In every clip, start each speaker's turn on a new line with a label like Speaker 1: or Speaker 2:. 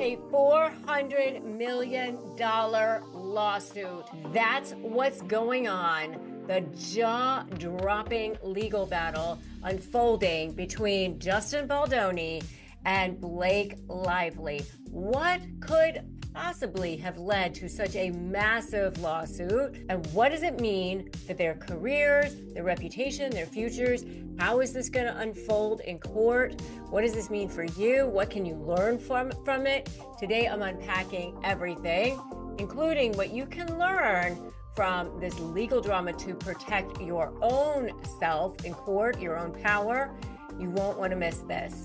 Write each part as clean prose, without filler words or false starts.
Speaker 1: a $400 million lawsuit. That's what's going on. The jaw-dropping legal battle unfolding between Justin Baldoni and Blake Lively. What could possibly have led to such a massive lawsuit? And what does it mean for their careers, their reputation, their futures? How is this going to unfold in court? What does this mean for you? What can you learn from it? Today, I'm unpacking everything, including what you can learn from this legal drama to protect your own self in court, your own power. You won't want to miss this.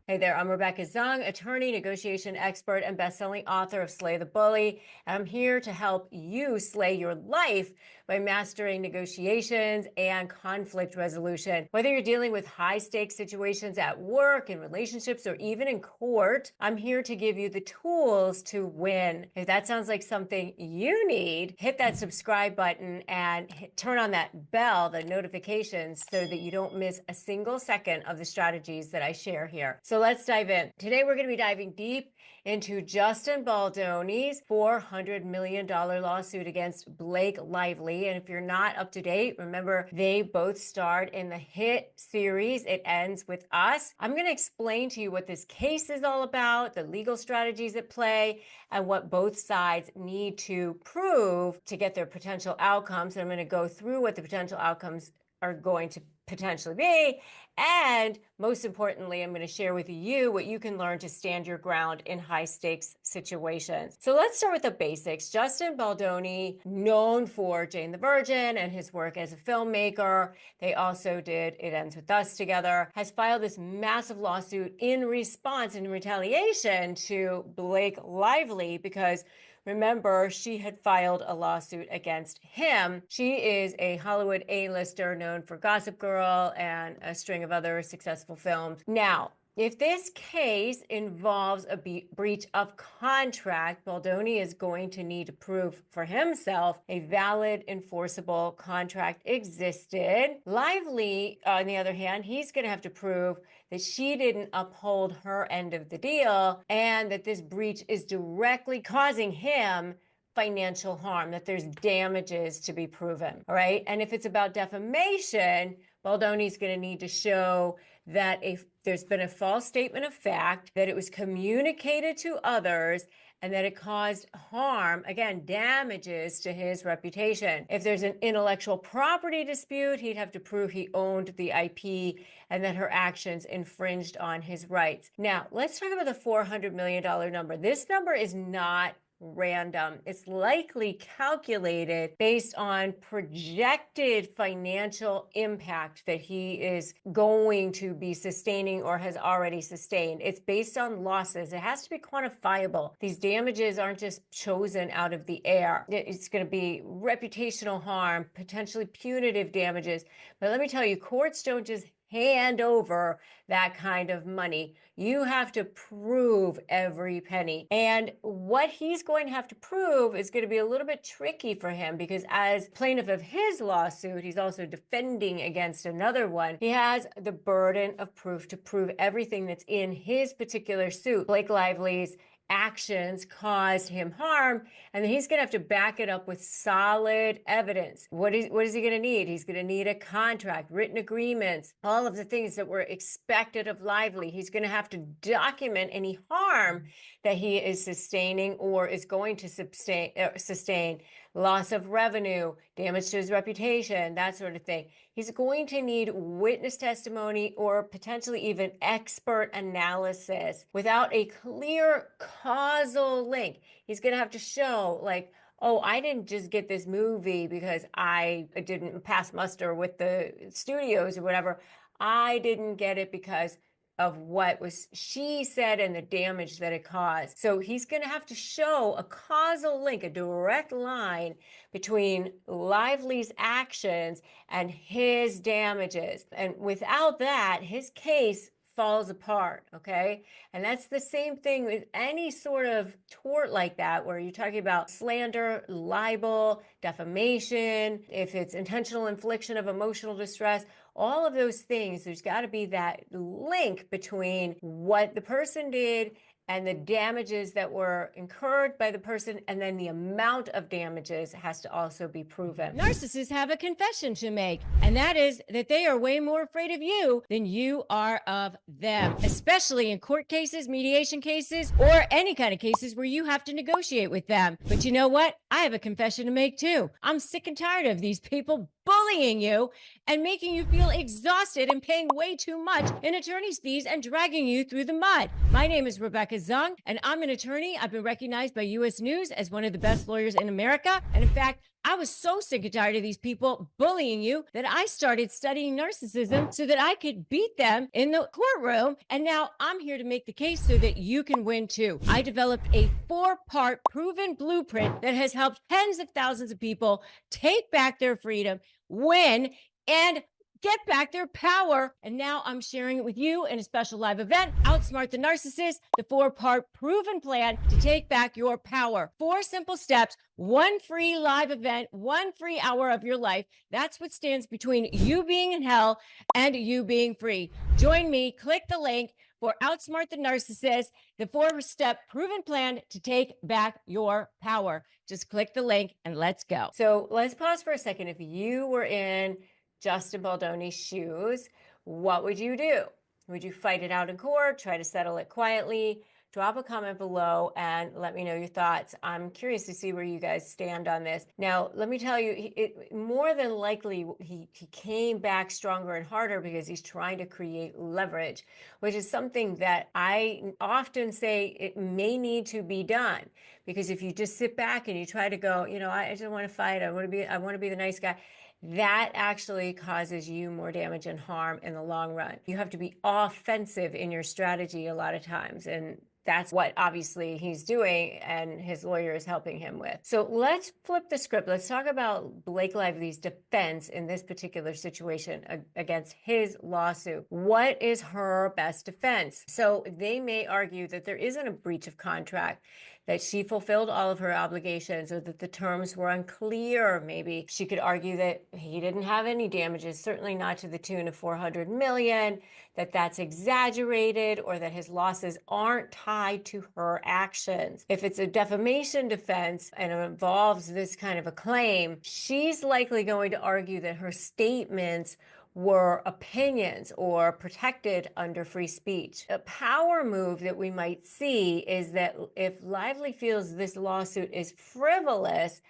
Speaker 1: Hey there, I'm Rebecca Zung, attorney, negotiation expert, and best-selling author of Slay the Bully. And I'm here to help you slay your life by mastering negotiations and conflict resolution. Whether you're dealing with high-stakes situations at work, in relationships, or even in court, I'm here to give you the tools to win. If that sounds like something you need, hit that subscribe button and turn on that bell, the notifications, so that you don't miss a single second of the strategies that I share here. So let's dive in. Today, we're going to be diving deep into Justin Baldoni's $400 million lawsuit against Blake Lively. And if you're not up to date, remember they both starred in the hit series It Ends With Us. I'm going to explain to you what this case is all about, the legal strategies at play, and what both sides need to prove to get their potential outcomes. And I'm going to go through what the potential outcomes are going to potentially be. And most importantly, I'm going to share with you what you can learn to stand your ground in high stakes situations. So let's start with the basics. Justin Baldoni, known for Jane the Virgin and his work as a filmmaker, they also did It Ends With Us together, has filed this massive lawsuit in response and in retaliation to Blake Lively because remember, she had filed a lawsuit against him. She is a Hollywood A-lister known for Gossip Girl and a string of other successful films. Now, if this case involves a breach of contract, Baldoni is going to need to prove for himself a valid, enforceable contract existed. Lively, on the other hand, he's going to have to prove that she didn't uphold her end of the deal and that this breach is directly causing him financial harm, that there's damages to be proven, all right? And if it's about defamation, Baldoni's going to need to show that there's been a false statement of fact, that it was communicated to others, and that it caused harm, again, damages to his reputation. If there's an intellectual property dispute, he'd have to prove he owned the IP and that her actions infringed on his rights. Now, let's talk about the $400 million number. This number is not random. It's likely calculated based on projected financial impact that he is going to be sustaining or has already sustained. It's based on losses. It has to be quantifiable. These damages aren't just chosen out of the air. It's going to be reputational harm, potentially punitive damages. But let me tell you, courts don't just hand over that kind of money. You have to prove every penny. And what he's going to have to prove is going to be a little bit tricky for him because as plaintiff of his lawsuit, he's also defending against another one. He has the burden of proof to prove everything that's in his particular suit. Blake Lively's actions caused him harm, and he's going to have to back it up with solid evidence. What is he going to need? He's going to need a contract, written agreements, all of the things that were expected of Lively. He's going to have to document any harm that he is sustaining or is going to sustain, loss of revenue, damage to his reputation, that sort of thing. He's going to need witness testimony or potentially even expert analysis without a clear causal link. He's going to have to show like, oh, I didn't just get this movie because I didn't pass muster with the studios or whatever. I didn't get it because of what was she said and the damage that it caused. So he's going to have to show a causal link, a direct line between Lively's actions and his damages. And without that, his case falls apart, okay? And that's the same thing with any sort of tort like that, where you're talking about slander, libel, defamation, if it's intentional infliction of emotional distress, all of those things, there's got to be that link between what the person did and the damages that were incurred by the person, and then the amount of damages has to also be proven. Narcissists have a confession to make, and that is that they are way more afraid of you than you are of them, especially in court cases, mediation cases, or any kind of cases where you have to negotiate with them. But you know what? I have a confession to make too. I'm sick and tired of these people bullying you and making you feel exhausted and paying way too much in attorney's fees and dragging you through the mud. My name is Rebecca Zung, and I'm an attorney. I've been recognized by U.S. News as one of the best lawyers in America. And in fact, I was so sick and tired of these people bullying you that I started studying narcissism so that I could beat them in the courtroom. And now I'm here to make the case so that you can win too. I developed a 4-part proven blueprint that has helped tens of thousands of people take back their freedom, win, and get back their power. And now I'm sharing it with you in a special live event, Outsmart the Narcissist, the 4-part proven plan to take back your power. 4 simple steps, 1 free live event, 1 free hour of your life. That's what stands between you being in hell and you being free. Join me, click the link for Outsmart the Narcissist, the 4-step proven plan to take back your power. Just click the link and let's go. So let's pause for a second. If you were in Justin Baldoni's shoes, what would you do? Would you fight it out in court, try to settle it quietly? Drop a comment below and let me know your thoughts. I'm curious to see where you guys stand on this. Now, let me tell you, more than likely, he came back stronger and harder because he's trying to create leverage, which is something that I often say it may need to be done. Because if you just sit back and you try to go, I just want to fight, I want to be the nice guy, that actually causes you more damage and harm in the long run. You have to be offensive in your strategy a lot of times, and that's what obviously he's doing and his lawyer is helping him with. So let's flip the script. Let's talk about Blake Lively's defense in this particular situation against his lawsuit. What is her best defense? So they may argue that there isn't a breach of contract, that she fulfilled all of her obligations or that the terms were unclear. Maybe she could argue that he didn't have any damages, certainly not to the tune of $400 million, that that's exaggerated, or that his losses aren't tied to her actions. If it's a defamation defense and it involves this kind of a claim, she's likely going to argue that her statements were opinions or protected under free speech. A power move that we might see is that if Lively feels this lawsuit is frivolous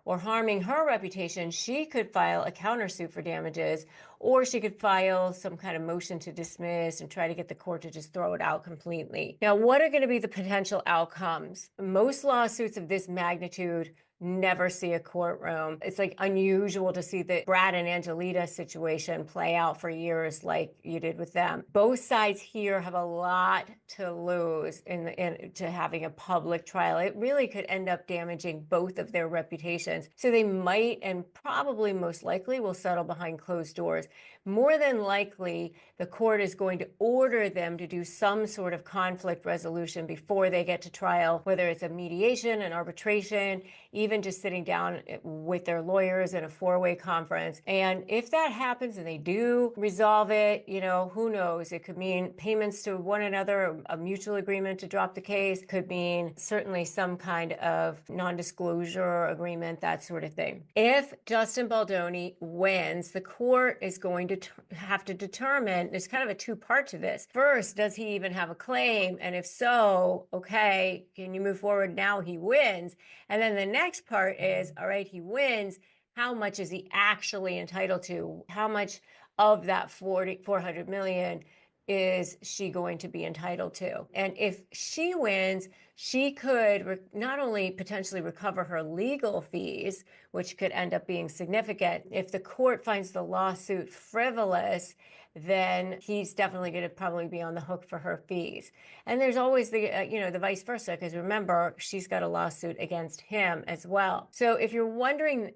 Speaker 1: or harming her reputation, she could file a countersuit for damages, or she could file some kind of motion to dismiss and try to get the court to just throw it out completely. Now, what are going to be the potential outcomes? Most lawsuits of this magnitude never see a courtroom. It's like unusual to see the Brad and Angelita situation play out for years like you did with them. Both sides here have a lot to lose to having a public trial. It really could end up damaging both of their reputations. So they might, and probably most likely, will settle behind closed doors. More than likely, the court is going to order them to do some sort of conflict resolution before they get to trial, whether it's a mediation, an arbitration, even just sitting down with their lawyers in a 4-way conference. And if that happens and they do resolve it, who knows? It could mean payments to one another, a mutual agreement to drop the case, could mean certainly some kind of non-disclosure agreement, that sort of thing. If Justin Baldoni wins, the court is going to have to determine, there's kind of a 2-part to this. First, does he even have a claim? And if so, okay, can you move forward? Now he wins. And then the next part is, all right, he wins. How much is he actually entitled to? How much of that $400 million is she going to be entitled to? And if she wins, she could not only potentially recover her legal fees, which could end up being significant. If the court finds the lawsuit frivolous, then he's definitely going to probably be on the hook for her fees. And there's always the, the vice versa, because remember, she's got a lawsuit against him as well. So if you're watching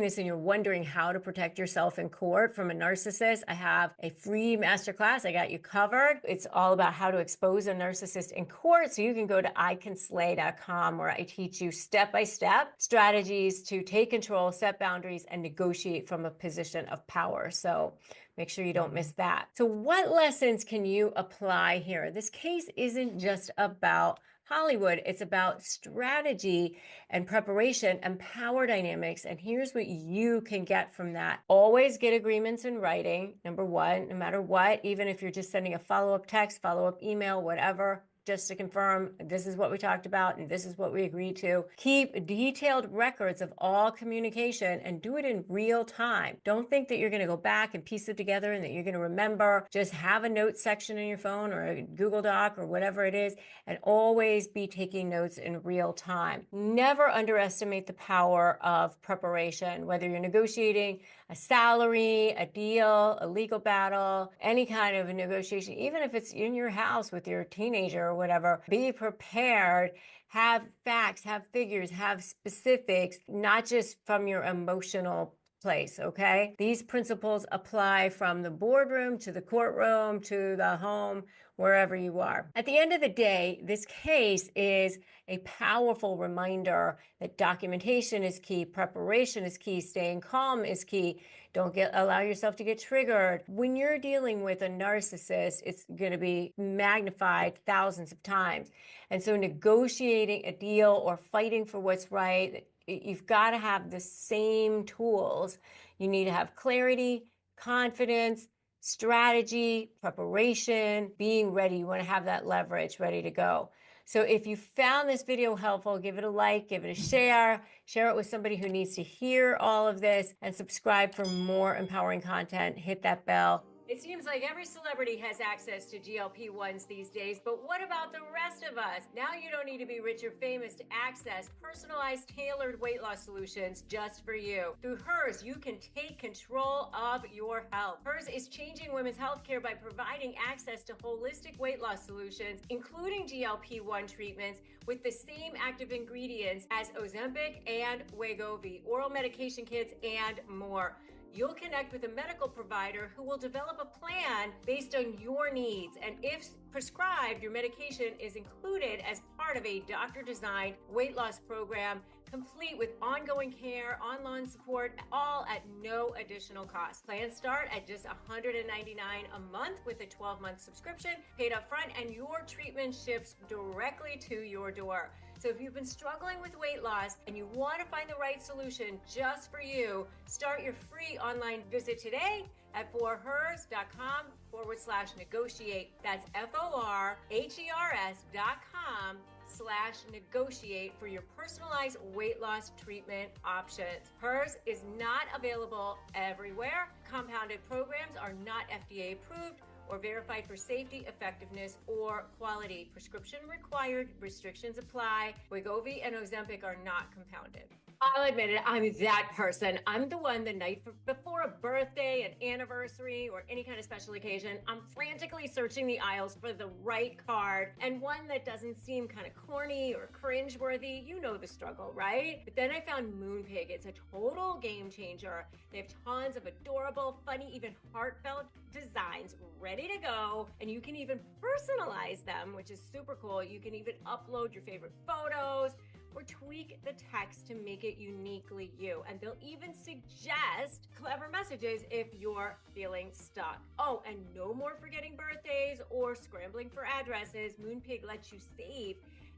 Speaker 1: this and you're wondering how to protect yourself in court from a narcissist, I have a free masterclass. I got you covered. It's all about how to expose a narcissist in court. So you can go to to icanslay.com, where I teach you step-by-step strategies to take control, set boundaries, and negotiate from a position of power. So make sure you don't miss that. So what lessons can you apply here? This case isn't just about Hollywood. It's about strategy and preparation and power dynamics. And here's what you can get from that. Always get agreements in writing, number one, no matter what, even if you're just sending a follow-up text, follow-up email, whatever, just to confirm this is what we talked about and this is what we agreed to. Keep detailed records of all communication and do it in real time. Don't think that you're going to go back and piece it together and that you're going to remember. Just have a note section in your phone or a Google Doc or whatever it is, and always be taking notes in real time. Never underestimate the power of preparation, whether you're negotiating a salary, a deal, a legal battle, any kind of a negotiation, even if it's in your house with your teenager or whatever. Be prepared, have facts, have figures, have specifics, not just from your emotional place, okay? These principles apply from the boardroom to the courtroom to the home, wherever you are. At the end of the day, this case is a powerful reminder that documentation is key, preparation is key, staying calm is key. Don't allow yourself to get triggered. When you're dealing with a narcissist, it's going to be magnified thousands of times. And so negotiating a deal or fighting for what's right, you've got to have the same tools. You need to have clarity, confidence, strategy, preparation, being ready. You want to have that leverage ready to go. So if you found this video helpful, give it a like, give it a share it with somebody who needs to hear all of this, and subscribe for more empowering content. Hit that bell. It seems like every celebrity has access to GLP-1s these days, but what about the rest of us? Now you don't need to be rich or famous to access personalized, tailored weight loss solutions just for you. Through Hers, you can take control of your health. Hers is changing women's healthcare by providing access to holistic weight loss solutions, including GLP-1 treatments with the same active ingredients as Ozempic and Wegovy, oral medication kits, and more. You'll connect with a medical provider who will develop a plan based on your needs. And if prescribed, your medication is included as part of a doctor-designed weight loss program, complete with ongoing care, online support, all at no additional cost. Plans start at just $199 a month with a 12-month subscription, paid up front, and your treatment ships directly to your door. So if you've been struggling with weight loss and you want to find the right solution just for you, start your free online visit today at forhers.com/negotiate. That's forhers.com/negotiate for your personalized weight loss treatment options. Hers is not available everywhere. Compounded programs are not FDA approved or verified for safety, effectiveness, or quality. Prescription required, restrictions apply. Wegovy and Ozempic are not compounded. I'll admit it, I'm that person. I'm the one the night before a birthday, an anniversary, or any kind of special occasion, I'm frantically searching the aisles for the right card and one that doesn't seem kind of corny or cringeworthy. You know the struggle, right? But then I found Moonpig. It's a total game changer. They have tons of adorable, funny, even heartfelt designs ready to go, and you can even personalize them, which is super cool. You can even upload your favorite photos or tweak the text to make it uniquely you. And they'll even suggest clever messages if you're feeling stuck. Oh, and no more forgetting birthdays or scrambling for addresses. Moonpig lets you save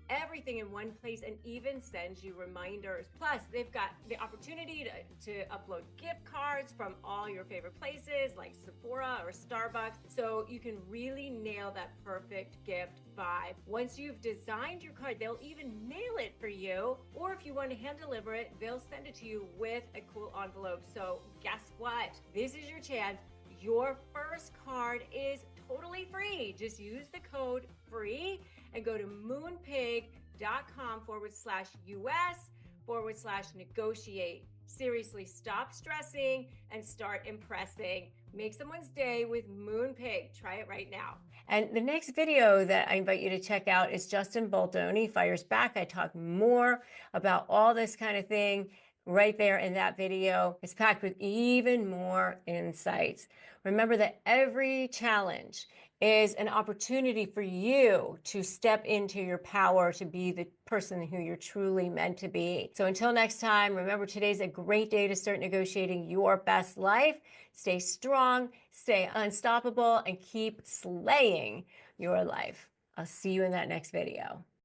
Speaker 1: everything in one place and even sends you reminders. Plus, they've got the opportunity to upload gift cards from all your favorite places like Sephora or Starbucks, so you can really nail that perfect gift vibe. Once you've designed your card, they'll even mail it for you, or if you want to hand deliver it, they'll send it to you with a cool envelope. So guess what? This is your chance. Your first card is totally free. Just use the code FREE and go to moonpig.com/US/negotiate. Seriously, stop stressing and start impressing. Make someone's day with Moonpig. Try it right now. And the next video that I invite you to check out is Justin Baldoni Fires Back. I talk more about all this kind of thing right there in that video. It's packed with even more insights. Remember that every challenge is an opportunity for you to step into your power to be the person who you're truly meant to be. So until next time, remember today's a great day to start negotiating your best life. Stay strong, stay unstoppable, and keep slaying your life. I'll see you in that next video.